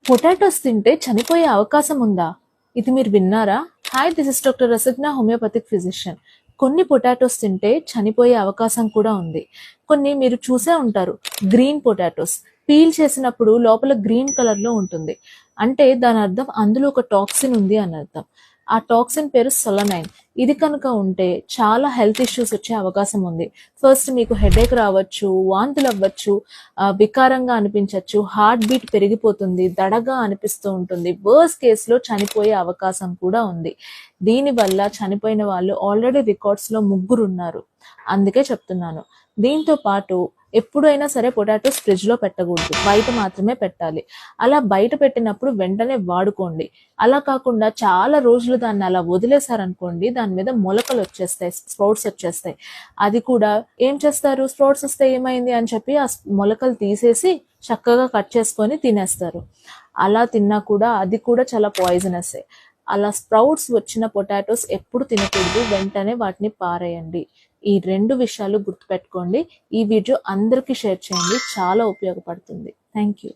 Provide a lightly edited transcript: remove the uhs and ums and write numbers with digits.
Potatoes తింటే చనిపోయే అవకాశం ఉందా? ఇది మీరు విన్నారా? Hi, this is doctor Rasagna, homoeopathic physician. కొన్ని పొటాటోస్ తింటే చనిపోయే అవకాశం కూడా ఉంది. కొన్ని మీరు చూసే ఉంటారు, గ్రీన్ పొటాటోస్. పీల్ చేసినప్పుడు లోపల గ్రీన్ కలర్ లో ఉంటుంది. అంటే దాని అర్థం అందులో ఒక టాక్సిన్ ఉంది అని అర్థం. ఆ టాక్సిన్ పేరు సొలనైన్. ఇది కనుక ఉంటే చాలా హెల్త్ ఇష్యూస్ వచ్చే అవకాశం ఉంది. ఫస్ట్ మీకు హెడేక్ రావచ్చు, వాంతులు అవ్వచ్చు, వికారంగా అనిపించవచ్చు, హార్ట్ బీట్ పెరిగిపోతుంది, దడగా అనిపిస్తూ ఉంటుంది. వర్స్ట్ కేసులో చనిపోయే అవకాశం కూడా ఉంది. దీనివల్ల చనిపోయిన వాళ్ళు ఆల్రెడీ రికార్డ్స్ లో 3 ఉన్నారు. అందుకే చెప్తున్నాను. దీంతో పాటు ఎప్పుడైనా సరే పొటాటోస్ ఫ్రిడ్జ్ లో పెట్టకూడదు, బయట మాత్రమే పెట్టాలి. అలా బయట పెట్టినప్పుడు వెంటనే వాడుకోండి. అలా కాకుండా చాలా రోజులు దాన్ని అలా వదిలేశారనుకోండి, దాని మీద మొలకలు వచ్చేస్తాయి, స్ప్రౌట్స్ వచ్చేస్తాయి. అది కూడా ఏం చేస్తారు, స్ప్రౌట్స్ వస్తే ఏమైంది అని చెప్పి ఆ మొలకలు తీసేసి చక్కగా కట్ చేసుకొని తినేస్తారు. అలా తిన్నా కూడా అది కూడా చాలా పాయిజనస్. అలా స్ప్రౌట్స్ వచ్చిన పొటాటోస్ ఎప్పుడు తినకూడదు, వెంటనే వాటిని పారేయండి. ఈ 2 విషయాలు గుర్తుపెట్టుకోండి. ఈ వీడియో అందరికీ షేర్ చేయండి, చాలా ఉపయోగపడుతుంది. Thank you.